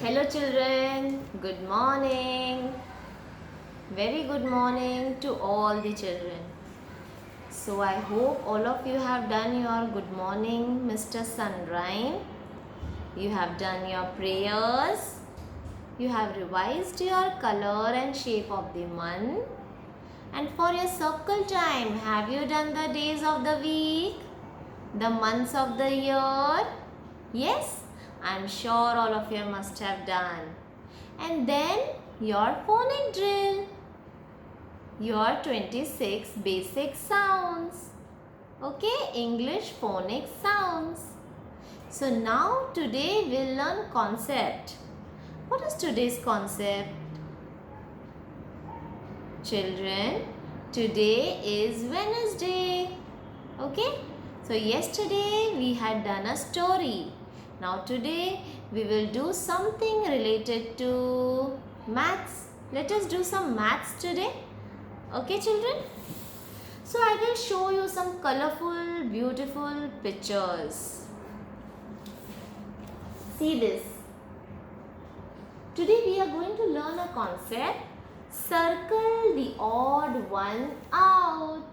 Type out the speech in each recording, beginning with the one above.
Hello children, good morning. Very good morning to all the children. So I hope all of you have done your good morning Mr. Sunrhyme. You have done your prayers. You have revised your color and shape of the month. And for your circle time, have you done the days of the week? The months of the year? Yes, I'm sure all of you must have done. And then your phonic drill, your 26 basic sounds. Okay, English phonic sounds. So now today we'll learn concept. What is today's concept? Children, today is Wednesday. Okay, so yesterday we had done a story. Now today we will do something related to maths. Let us do some maths today. Okay children? So I will show you some colorful, beautiful pictures. See this. Today we are going to learn a concept. Circle the odd one out.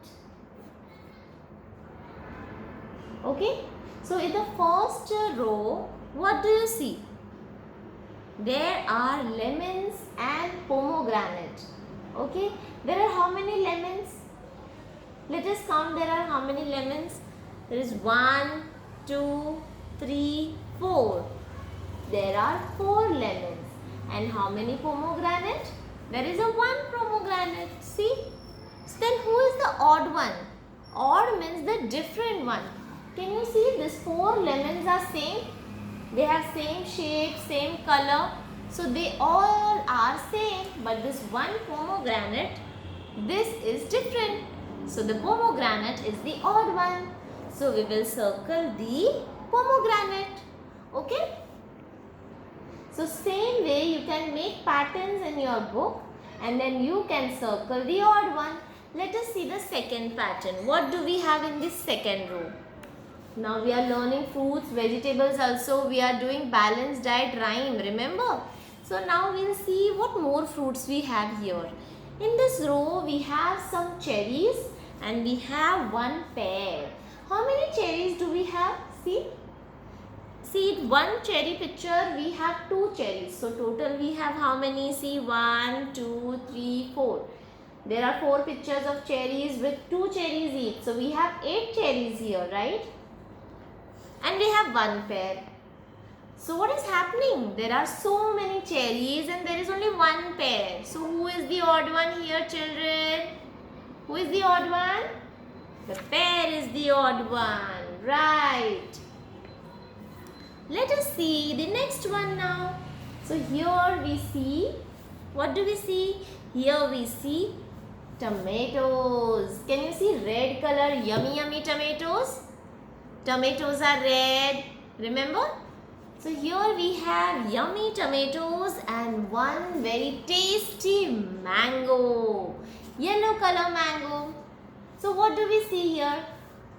Okay, so in the first row, what do you see? There are lemons and pomegranate. Okay, there are how many lemons? Let us count. There are how many lemons? There is 1, 2, 3, 4. There are 4 lemons. And how many pomegranate? There is a 1 pomegranate. See? So then who is the odd one? Odd means the different one. Can you see these 4 lemons are same? They have same shape, same color. So they all are same. But this 1 pomegranate, this is different. So the pomegranate is the odd one. So we will circle the pomegranate. Okay? So same way you can make patterns in your book and then you can circle the odd one. Let us see the second pattern. What do we have in this second row? Now we are learning fruits, vegetables also. We are doing balanced diet rhyme. Remember? So now we will see what more fruits we have here. In this row we have some cherries and we have 1 pear. How many cherries do we have? See, 1 cherry picture we have 2 cherries. So total we have how many? See 1, 2, 3, 4. There are 4 pictures of cherries with 2 cherries each. So we have 8 cherries here, right? And we have 1 pear. So what is happening? There are so many cherries and there is only 1 pear. So who is the odd one here, children? Who is the odd one? The pear is the odd one. Right. Let us see the next one now. So here we see, what do we see? Here we see tomatoes. Can you see red color, yummy tomatoes? Tomatoes are red. Remember? So here we have yummy tomatoes and 1 very tasty mango. Yellow color mango. So what do we see here?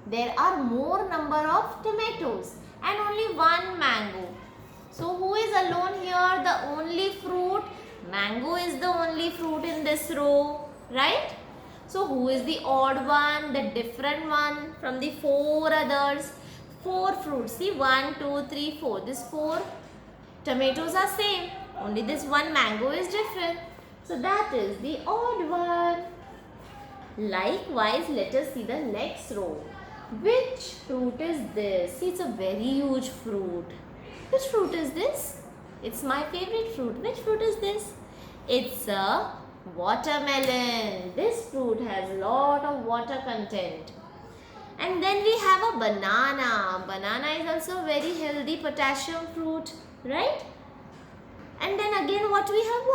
There are more number of tomatoes and only 1 mango. So who is alone here? The only fruit. Mango is the only fruit in this row. Right? So who is the odd one? The different one from the 4 others. 4 fruits. See 1, 2, 3, 4. These 4 tomatoes are same. Only this 1 mango is different. So that is the odd one. Likewise, let us see the next row. Which fruit is this? See, it's a very huge fruit. Which fruit is this? It's my favorite fruit. Which fruit is this? It's a watermelon. This fruit has a lot of water content. And then we have a banana. Banana is also very healthy potassium fruit, right? And then again what we have?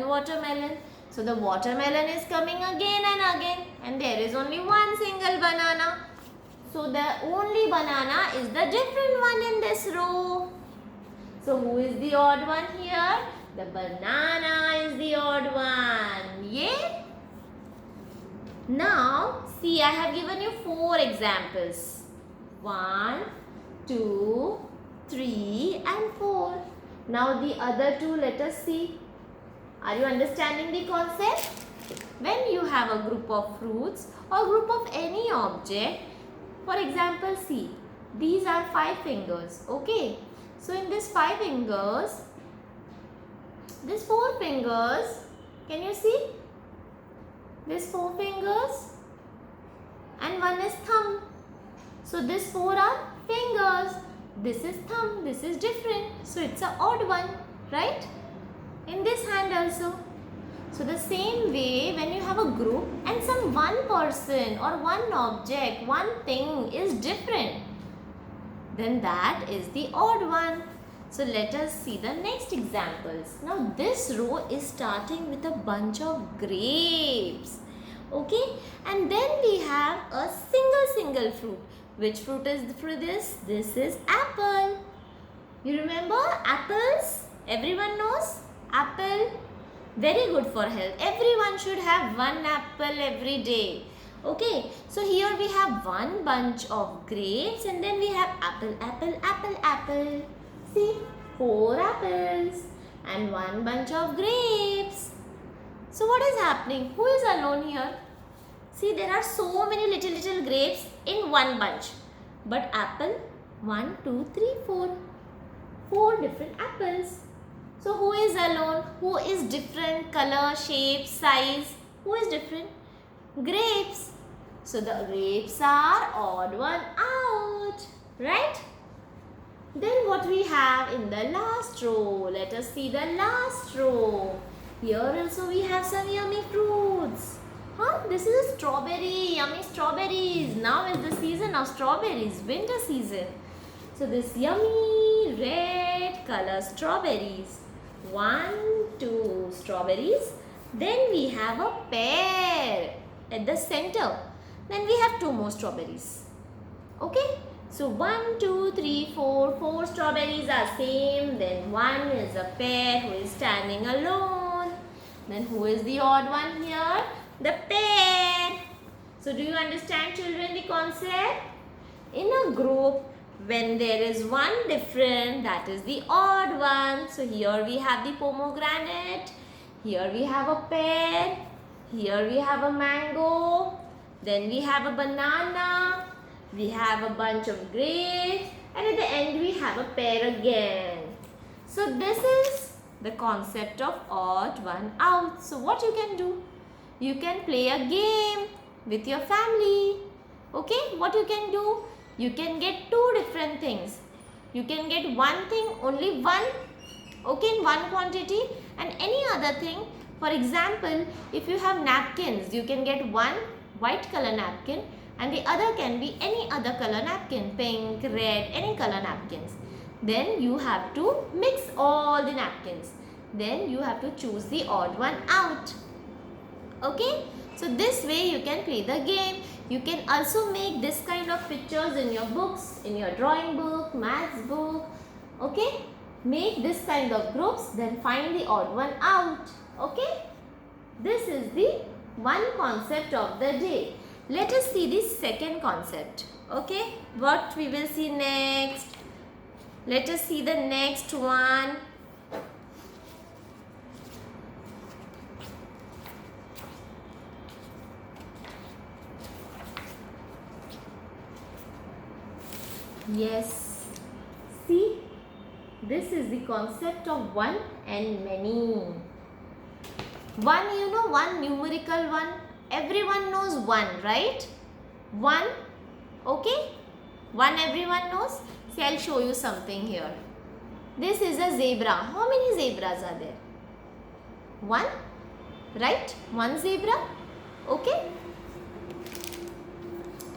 Watermelon. So the watermelon is coming again and again. And there is only 1 single banana. So the only banana is the different one in this row. So who is the odd one here? The banana is the odd one. Yeah? Now, see, I have given you 4 examples. 1, 2, 3 and 4. Now the other two, let us see. Are you understanding the concept? When you have a group of fruits or group of any object, for example, see, these are 5 fingers, okay? So in this 5 fingers, these 4 fingers, can you see? These 4 fingers and one is thumb. So these 4 are fingers. This is thumb, this is different. So it's an odd one, right? In this hand also. So the same way, when you have a group and some one person or one object, one thing is different, then that is the odd one. So let us see the next examples. Now this row is starting with a bunch of grapes. Okay, and then we have a single fruit. Which fruit is for this? This is apple. You remember apples? Everyone knows apple. Very good for health. Everyone should have one apple every day. Okay, so here we have one bunch of grapes and then we have apple. See, 4 apples and one bunch of grapes. So what is happening? Who is alone here? See, there are so many little grapes in one bunch. But apple, 1, 2, 3, 4. 4 different apples. So who is alone? Who is different color, shape, size? Who is different? Grapes. So the grapes are odd one out. Right? Then what we have in the last row? Let us see the last row. Here also we have some yummy fruits. This is a strawberry, yummy strawberries. Now is the season of strawberries, winter season. So this yummy red color strawberries. 1, 2 strawberries. Then we have a pear at the center. Then we have 2 more strawberries. Okay. So 1, 2, 3, 4. 4 strawberries are same. Then 1 is a pear who is standing alone. Then who is the odd one here? The pear. So do you understand, children, the concept? In a group, when there is one different, that is the odd one. So here we have the pomegranate. Here we have a pear. Here we have a mango. Then we have a banana. We have a bunch of grapes. And at the end we have a pear again. So this is the concept of odd one out. So what you can do? You can play a game with your family. Okay, what you can do? You can get 2 different things. You can get one thing, only one, okay, in one quantity, and any other thing. For example, if you have napkins, you can get one white color napkin and the other can be any other color napkin, pink, red, any color napkins. Then you have to mix all the napkins. Then you have to choose the odd one out. Okay, so this way you can play the game. You can also make this kind of pictures in your books, in your drawing book, maths book. Okay, make this kind of groups, then find the odd one out. Okay, this is the one concept of the day. Let us see the second concept. Okay, what we will see next? Let us see the next one. Yes, see, this is the concept of one and many. One, you know, one numerical one. Everyone knows one, right? One, okay? One everyone knows. See, I'll show you something here. This is a zebra. How many zebras are there? One, right? One zebra, okay?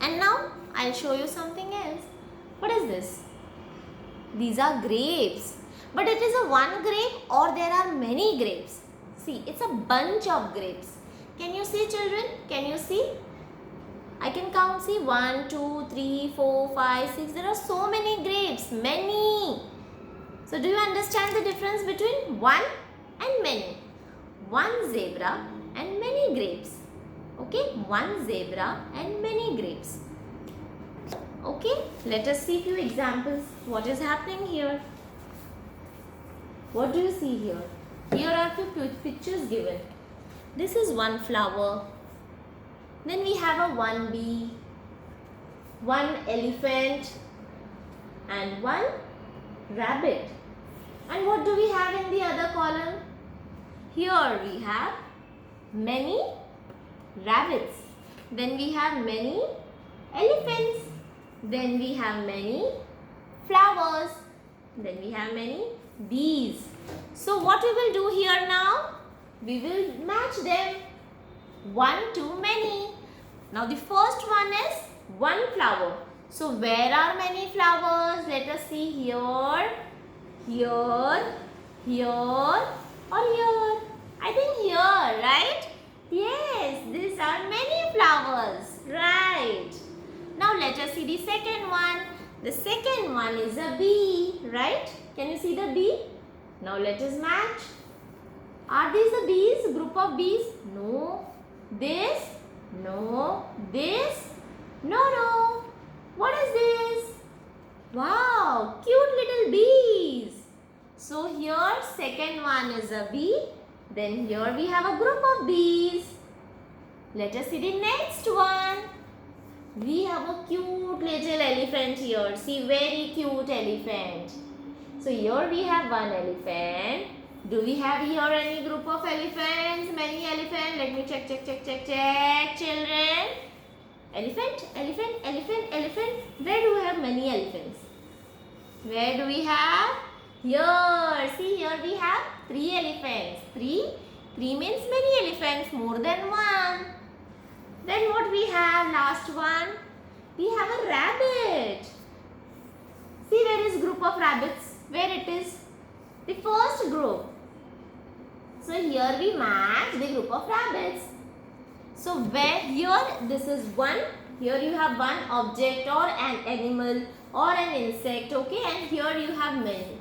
And now, I'll show you something else. What is this? These are grapes. But it is a one grape or there are many grapes. See, it's a bunch of grapes. Can you see, children? Can you see? I can count, see, 1, 2, 3, 4, 5, 6. There are so many grapes, many. So do you understand the difference between one and many? One zebra and many grapes. Okay, one zebra and many grapes. Okay, let us see few examples. What is happening here? What do you see here? Here are few pictures given. This is one flower. Then we have a one bee, one elephant, and one rabbit. And what do we have in the other column? Here we have many rabbits. Then we have many elephants. Then we have many flowers. Then we have many bees. So what we will do here now? We will match them. One to many. Now the first one is one flower. So where are many flowers? Let us see here, here, here or here. I think here, right? Yes, these are many flowers. Right. Now let us see the second one. The second one is a bee, right? Can you see the bee? Now let us match. Are these the bees? Group of bees? No. This? No. This? No, no. What is this? Wow, cute little bees. So here second one is a bee. Then here we have a group of bees. Let us see the next one. We have a cute little elephant here. See, very cute elephant. So here we have one elephant. Do we have here any group of elephants? Many elephants? Let me check, children. Elephant, elephant, elephant, elephant. Where do we have many elephants? Where do we have? Here. See, here we have 3 elephants. 3 means many elephants, more than one. Then what we have? Last one. We have a rabbit. See, where is group of rabbits? Where it is? The first group. So here we match the group of rabbits. So where here this is one. Here you have one object or an animal or an insect. Okay, and here you have many.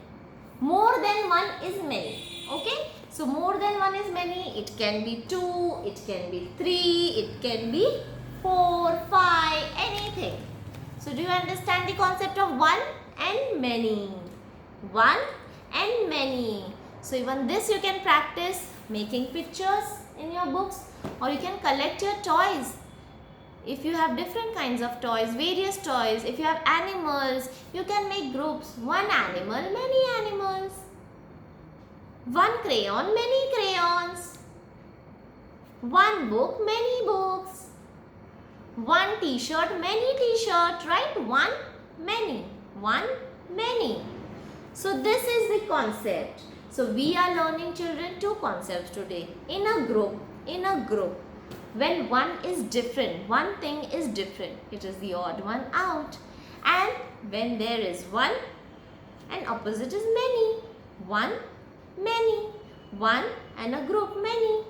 More than one is many. Okay. So more than one is many. It can be 2, it can be 3, it can be 4, 5, anything. So do you understand the concept of one and many? One and many. So even this you can practice making pictures in your books, or you can collect your toys. If you have different kinds of toys, various toys, if you have animals, you can make groups. One animal, many animals. One crayon, many crayons. One book, many books. One t-shirt, many t-shirts, right? One, many. One, many. So this is the concept. So we are learning, children, 2 concepts today. In a group, when one is different, one thing is different, it is the odd one out. And when there is one, and opposite is many. One, many. One and a group, many.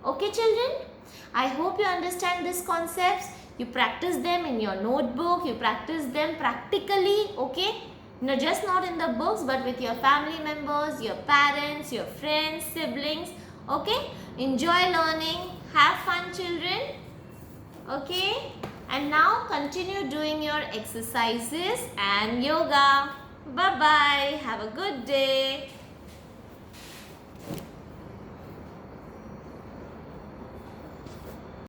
Okay, children? I hope you understand these concepts. You practice them in your notebook. You practice them practically. Okay? No, just not in the books, but with your family members, your parents, your friends, siblings. Okay? Enjoy learning. Have fun, children. Okay? And now continue doing your exercises and yoga. Bye-bye. Have a good day.